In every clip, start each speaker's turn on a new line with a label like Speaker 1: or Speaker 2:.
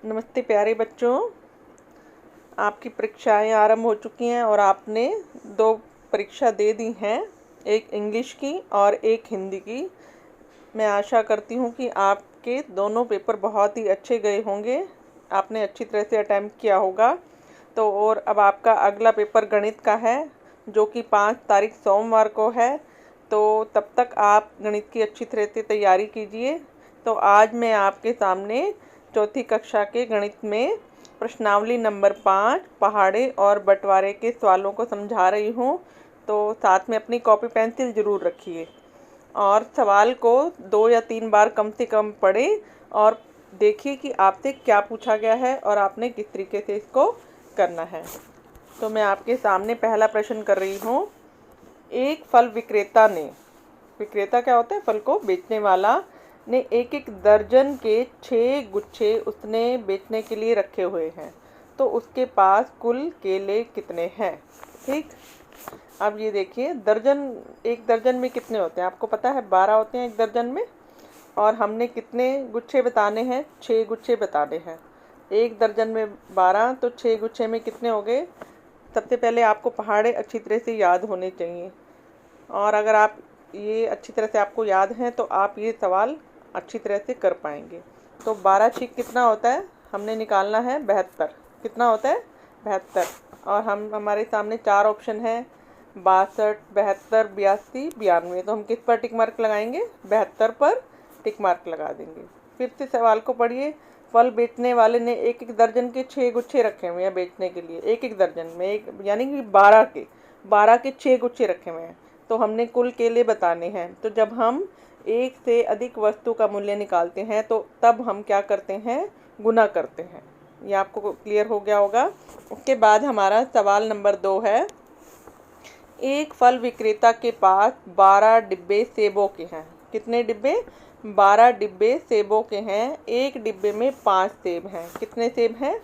Speaker 1: नमस्ते प्यारे बच्चों, आपकी परीक्षाएं आरंभ हो चुकी हैं और आपने 2 परीक्षा दे दी हैं, एक इंग्लिश की और एक हिंदी की। मैं आशा करती हूं कि आपके दोनों पेपर बहुत ही अच्छे गए होंगे, आपने अच्छी तरह से अटेम्प्ट किया होगा। तो और अब आपका अगला पेपर गणित का है, जो कि 5 तारीख सोमवार को है। तो तब तक आप गणित की अच्छी तरह से तैयारी कीजिए। तो आज मैं आपके सामने चौथी कक्षा के गणित में प्रश्नावली नंबर 5 पहाड़े और बंटवारे के सवालों को समझा रही हूँ। तो साथ में अपनी कॉपी पेंसिल ज़रूर रखिए और सवाल को 2 या 3 बार कम से कम पढ़ें और देखिए कि आपसे क्या पूछा गया है और आपने किस तरीके से इसको करना है। तो मैं आपके सामने पहला प्रश्न कर रही हूँ। एक फल विक्रेता ने, विक्रेता क्या होता है? फल को बेचने वाला ने एक दर्जन के 6 गुच्छे उसने बेचने के लिए रखे हुए हैं। तो उसके पास कुल केले कितने हैं? ठीक, अब ये देखिए, एक दर्जन में कितने होते हैं आपको पता है? 12 होते हैं एक दर्जन में। और हमने कितने गुच्छे बताने हैं? 6 गुच्छे बताने हैं। एक दर्जन में 12 तो 6 गुच्छे में कितने हो गए? सबसे पहले आपको पहाड़े अच्छी तरह से याद होने चाहिए, और अगर आप ये अच्छी तरह से आपको याद हैं तो आप ये सवाल अच्छी तरह से कर पाएंगे। तो 12 छीक कितना होता है? हमने निकालना है 72। कितना होता है? 72। और हमारे सामने 4 ऑप्शन है, 62, 72, 82, 92। तो हम किस पर टिक मार्क लगाएंगे? 72 पर टिक मार्क लगा देंगे। फिर से सवाल को पढ़िए। फल बेचने वाले ने एक दर्जन के 6 गुच्छे रखे हुए हैं बेचने के लिए। एक दर्जन में एक, यानी कि 12 के 6 गुच्छे रखे हुए हैं। तो हमने कुल केले बताने हैं। तो जब हम एक से अधिक वस्तु का मूल्य निकालते हैं तो तब हम क्या करते हैं? गुना करते हैं। ये आपको क्लियर हो गया होगा। उसके बाद हमारा सवाल नंबर 2 है। एक फल विक्रेता के पास 12 डिब्बे सेबों के हैं। कितने डिब्बे? 12 डिब्बे सेबों के हैं। एक डिब्बे में 5 सेब हैं। कितने सेब हैं?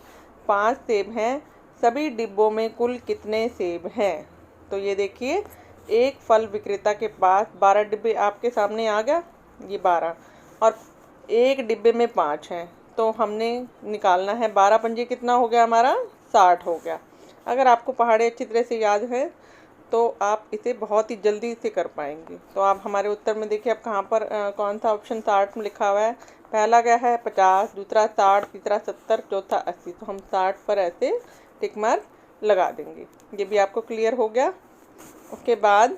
Speaker 1: 5 सेब हैं। सभी डिब्बों में कुल कितने सेब हैं? तो ये देखिए, एक फल विक्रेता के पास 12 डिब्बे आपके सामने आ गया, ये 12, और एक डिब्बे में 5 हैं। तो हमने निकालना है 12 पंजे कितना हो गया हमारा? 60 हो गया। अगर आपको पहाड़े अच्छी तरह से याद है तो आप इसे बहुत ही जल्दी से कर पाएंगे। तो आप हमारे उत्तर में देखिए, अब कहाँ पर कौन सा ऑप्शन 60 में लिखा हुआ है? पहला क्या है? 50, दूसरा 60, तीसरा 70, चौथा 80। तो हम 60 पर ऐसे टिक मार्क लगा देंगे। ये भी आपको क्लियर हो गया। उसके बाद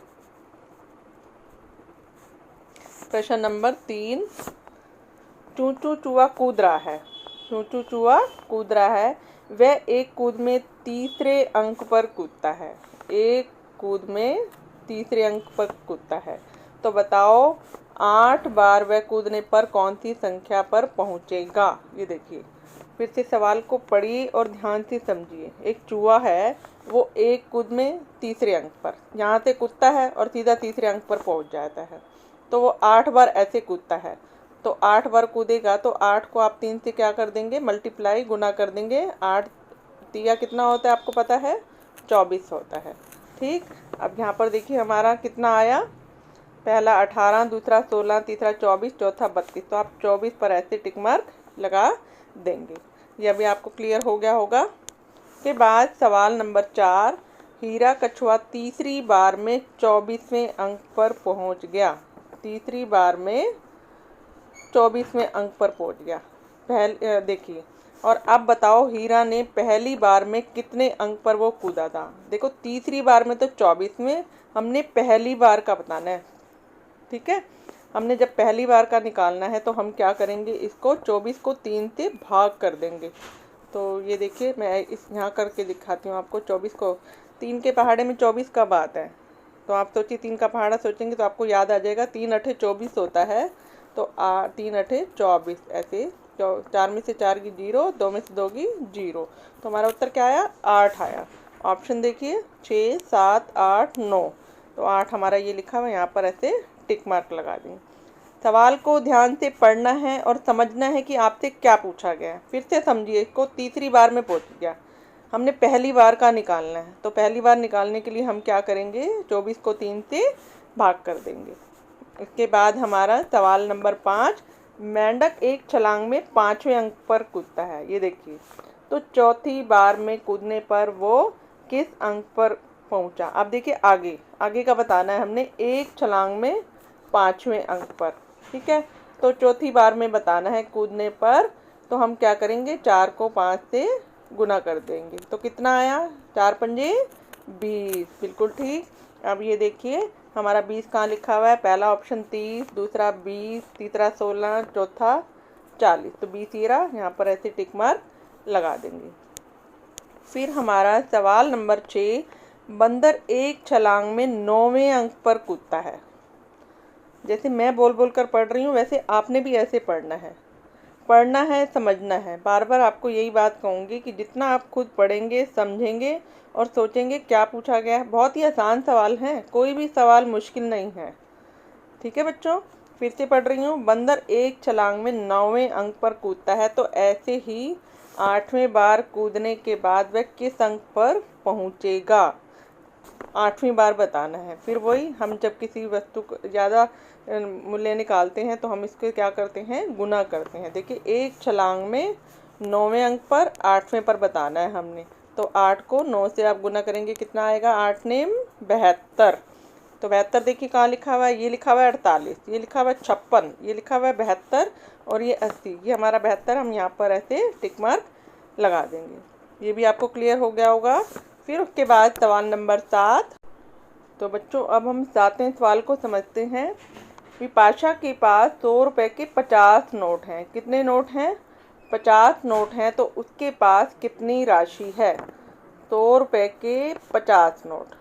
Speaker 1: प्रश्न नंबर 3। चूचू चूहा कूद रहा है। चूचू चूहा कूद रहा है। वह एक कूद में तीसरे अंक पर कूदता है। एक कूद में तीसरे अंक पर कूदता है। तो बताओ 8 बार वह कूदने पर कौन सी संख्या पर पहुंचेगा? ये देखिए, फिर से सवाल को पढ़िए और ध्यान से समझिए। एक चूहा है, वो एक कूद में तीसरे अंक पर यहाँ से कूदता है और सीधा तीसरे अंक पर पहुंच जाता है। तो वो 8 बार ऐसे कूदता है। तो 8 बार कूदेगा तो 8 को आप 3 से क्या कर देंगे? मल्टीप्लाई, गुना कर देंगे। 8 तिया कितना होता है आपको पता है? 24 होता है। ठीक, अब यहाँ पर देखिए हमारा कितना आया? पहला 18, दूसरा 16, तीसरा 24, चौथा 32। तो आप 24 पर ऐसे टिक मार्क लगा देंगे। यह भी आपको क्लियर हो गया होगा। के बाद सवाल नंबर 4। हीरा कछुआ तीसरी बार में 24वें अंक पर पहुंच गया। तीसरी बार में 24वें अंक पर पहुंच गया। देखिए, और अब बताओ हीरा ने पहली बार में कितने अंक पर वो कूदा था? देखो, तीसरी बार में तो 24वें, हमने पहली बार का बताना है। ठीक है, हमने जब पहली बार का निकालना है तो हम क्या करेंगे? इसको 24 को 3 से भाग कर देंगे। तो ये देखिए, मैं इस यहाँ करके दिखाती हूँ आपको। 24 को 3 के पहाड़े में 24 कब आता है? तो आप सोचिए, 3 का पहाड़ा सोचेंगे तो आपको याद आ जाएगा, 3 अठे 24 होता है। तो 3 अठे 24, ऐसे 4 में से 4 की 0, 2 में से 2 की 0। तो हमारा उत्तर क्या आया? 8 आया। ऑप्शन देखिए, 6, 7, 8, 9। तो 8 हमारा ये लिखा हुआ, यहाँ पर ऐसे टिक मार्क लगा दें। सवाल को ध्यान से पढ़ना है और समझना है कि आपसे क्या पूछा गया है। फिर से समझिए, इसको तीसरी बार में पहुंच गया, हमने पहली बार का निकालना है। तो पहली बार निकालने के लिए हम क्या करेंगे? 24 को 3 से भाग कर देंगे। इसके बाद हमारा सवाल नंबर 5। मेंढक एक छलांग में 5वें अंक पर कूदता है। ये देखिए, तो चौथी बार में कूदने पर वो किस अंक पर पहुंचा। अब देखिए आगे आगे का बताना है हमने, एक छलांग में 5वें अंक पर। ठीक है, तो चौथी बार में बताना है कूदने पर, तो हम क्या करेंगे, 4 को 5 से गुना कर देंगे। तो कितना आया, 4 पंजे 20, बिल्कुल ठीक। अब ये देखिए हमारा 20 कहाँ लिखा हुआ है, पहला ऑप्शन 30, दूसरा 20, तीसरा 16, चौथा 40। तो 20 ही रहा, यहाँ पर ऐसे टिक मार्क लगा देंगे। फिर हमारा सवाल नंबर 6, बंदर एक छलांग में 9वें अंक पर कूदता है। जैसे मैं बोल बोल कर पढ़ रही हूँ वैसे आपने भी ऐसे पढ़ना है, समझना है। बार बार आपको यही बात कहूँगी कि जितना आप खुद पढ़ेंगे, समझेंगे और सोचेंगे क्या पूछा गया है। बहुत ही आसान सवाल हैं, कोई भी सवाल मुश्किल नहीं है। ठीक है बच्चों, फिर से पढ़ रही हूँ, बंदर एक छलांग में 9वें अंक पर कूदता है, तो ऐसे ही 8वें बार कूदने के बाद वह किस अंक पर पहुँचेगा। 8वीं बार बताना है। फिर वही, हम जब किसी वस्तु को ज़्यादा मूल्य निकालते हैं तो हम इसको क्या करते हैं, गुना करते हैं। देखिए एक छलांग में 9वें अंक पर 8वें पर बताना है हमने, तो 8 को 9 से आप गुना करेंगे, कितना आएगा, 8 नेम 72। तो 72 देखिए कहाँ लिखा हुआ है, ये लिखा हुआ है 48, ये लिखा हुआ है 56, ये लिखा हुआ है 72 और ये 80। ये हमारा 72 हम यहाँ पर ऐसे टिक मार्क लगा देंगे। ये भी आपको क्लियर हो गया होगा। फिर उसके बाद सवाल नंबर 7। तो बच्चों अब हम 7वें सवाल को समझते हैं। विपाशा के पास 100 रुपये के 50 नोट हैं। कितने नोट हैं, 50 नोट हैं। तो उसके पास कितनी राशि है। 100 रुपये के 50 नोट,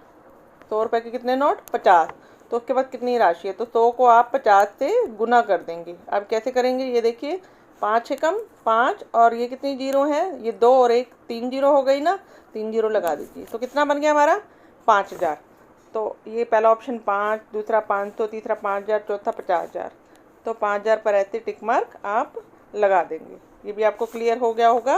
Speaker 1: 100 रुपये के कितने नोट, 50। तो उसके पास कितनी राशि है, तो 100 को आप 50 से गुना कर देंगे। अब कैसे करेंगे, ये देखिए 5 है कम 5 और ये कितनी जीरो है, ये 2 और 1, 3 जीरो हो गई ना, 3 जीरो लगा दीजिए। तो कितना बन गया हमारा, 5000। तो ये पहला ऑप्शन 5, दूसरा 500, तीसरा 5000, चौथा 50000। तो 5000 पर ऐसे टिक मार्क आप लगा देंगे। ये भी आपको क्लियर हो गया होगा।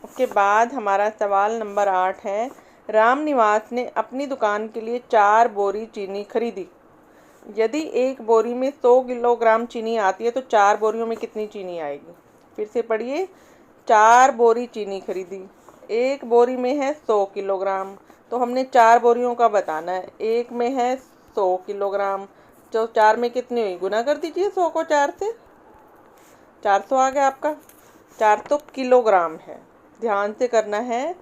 Speaker 1: उसके बाद हमारा सवाल नंबर 8 है। रामनिवास ने अपनी दुकान के लिए 4 बोरी चीनी खरीदी। यदि एक बोरी में 100 किलोग्राम चीनी आती है तो 4 बोरियों में कितनी चीनी आएगी। फिर से पढ़िए, 4 बोरी चीनी खरीदी, एक बोरी में है 100 किलोग्राम, तो हमने 4 बोरियों का बताना है। एक में है 100 किलोग्राम, तो 4 में कितनी हुई, गुना कर दीजिए 100 को 4 से, 400 आ गया आपका। 400 किलोग्राम है, ध्यान से करना है।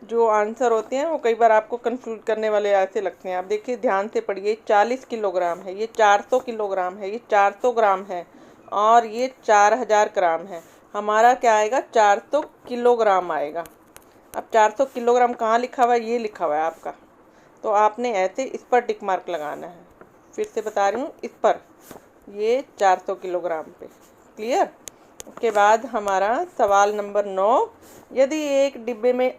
Speaker 1: जो आंसर होते हैं वो कई बार आपको कंफ्यूज करने वाले ऐसे लगते हैं। आप देखिए ध्यान से पढ़िए, 40 किलोग्राम है, ये 400 किलोग्राम है, ये 400 ग्राम है और ये 4000 ग्राम है। हमारा क्या आएगा, 400 किलोग्राम आएगा। अब 400 किलोग्राम कहाँ लिखा हुआ है, ये लिखा हुआ है आपका, तो आपने ऐसे इस पर टिक मार्क लगाना है। फिर से बता रही हूँ, इस पर, ये 400 किलोग्राम पे, क्लियर। उसके बाद हमारा सवाल नंबर 9। यदि एक डिब्बे में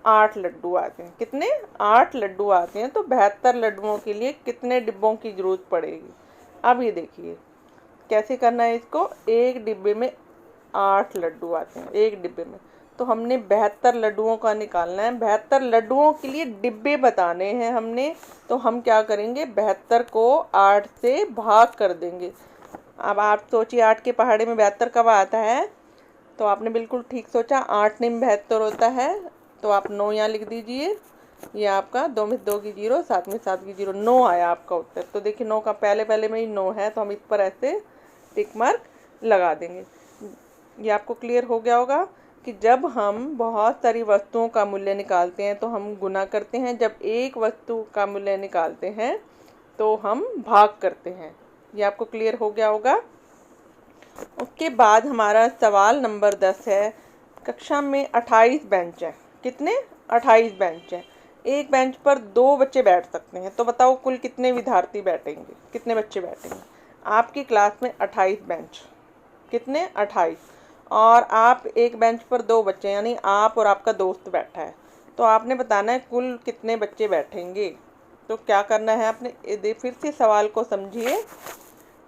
Speaker 1: 8 लड्डू आते हैं, कितने, 8 लड्डू आते हैं, तो 72 लड्डुओं के लिए कितने डिब्बों की ज़रूरत पड़ेगी। अब ये देखिए कैसे करना है इसको, एक डिब्बे में 8 लड्डू आते हैं, एक डिब्बे में, तो हमने 72 लड्डुओं का निकालना है। 72 लड्डुओं के लिए डिब्बे बताने हैं हमने, तो हम क्या करेंगे, 72 को 8 से भाग कर देंगे। अब आप सोचिए 8 के पहाड़े में 72 कब आता है, तो आपने बिल्कुल ठीक सोचा, 8 निम 72 होता है। तो आप 9 यहाँ लिख दीजिए, ये आपका 2 में 2 की 0, 7 में 7 की 0, 9 आया आपका उत्तर। तो देखिए 9 का पहले में ही 9 है, तो हम इस पर ऐसे टिक मार्क लगा देंगे। ये आपको क्लियर हो गया होगा कि जब हम बहुत सारी वस्तुओं का मूल्य निकालते हैं तो हम गुना करते हैं, जब एक वस्तु का मूल्य निकालते हैं तो हम भाग करते हैं। ये आपको क्लियर हो गया होगा। उसके बाद हमारा सवाल नंबर 10 है। कक्षा में 28 बेंच हैं, कितने, 28 बेंच हैं, एक बेंच पर 2 बच्चे बैठ सकते हैं, तो बताओ कुल कितने विद्यार्थी बैठेंगे, कितने बच्चे बैठेंगे। आपकी क्लास में 28 बेंच, कितने, 28, और आप एक बेंच पर 2 बच्चे, यानी आप और आपका दोस्त बैठा है, तो आपने बताना है कुल कितने बच्चे बैठेंगे। तो क्या करना है आपने, फिर से सवाल को समझिए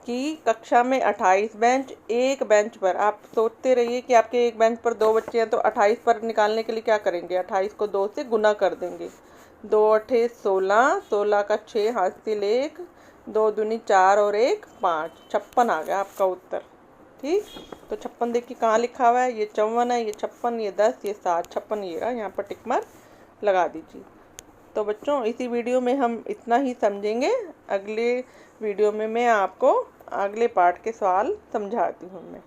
Speaker 1: कि कक्षा में 28 बेंच, एक बेंच पर, आप सोचते रहिए कि आपके एक बेंच पर 2 बच्चे हैं, तो 28 पर निकालने के लिए क्या करेंगे, 28 को 2 से गुना कर देंगे। 2 अठे 16, 16 का 6 हाथ से 1, 2 दूनी 4 और 1 5, 56 आ गया आपका उत्तर। ठीक। तो 56 देखिए कहाँ लिखा हुआ है, ये 54 है, ये 56, ये 10, ये 7, 56 ये रहा, यहाँ पर टिक मार्क लगा दीजिए। तो बच्चों इसी वीडियो में हम इतना ही समझेंगे। अगले वीडियो में मैं आपको अगले पार्ट के सवाल समझाती हूँ मैं।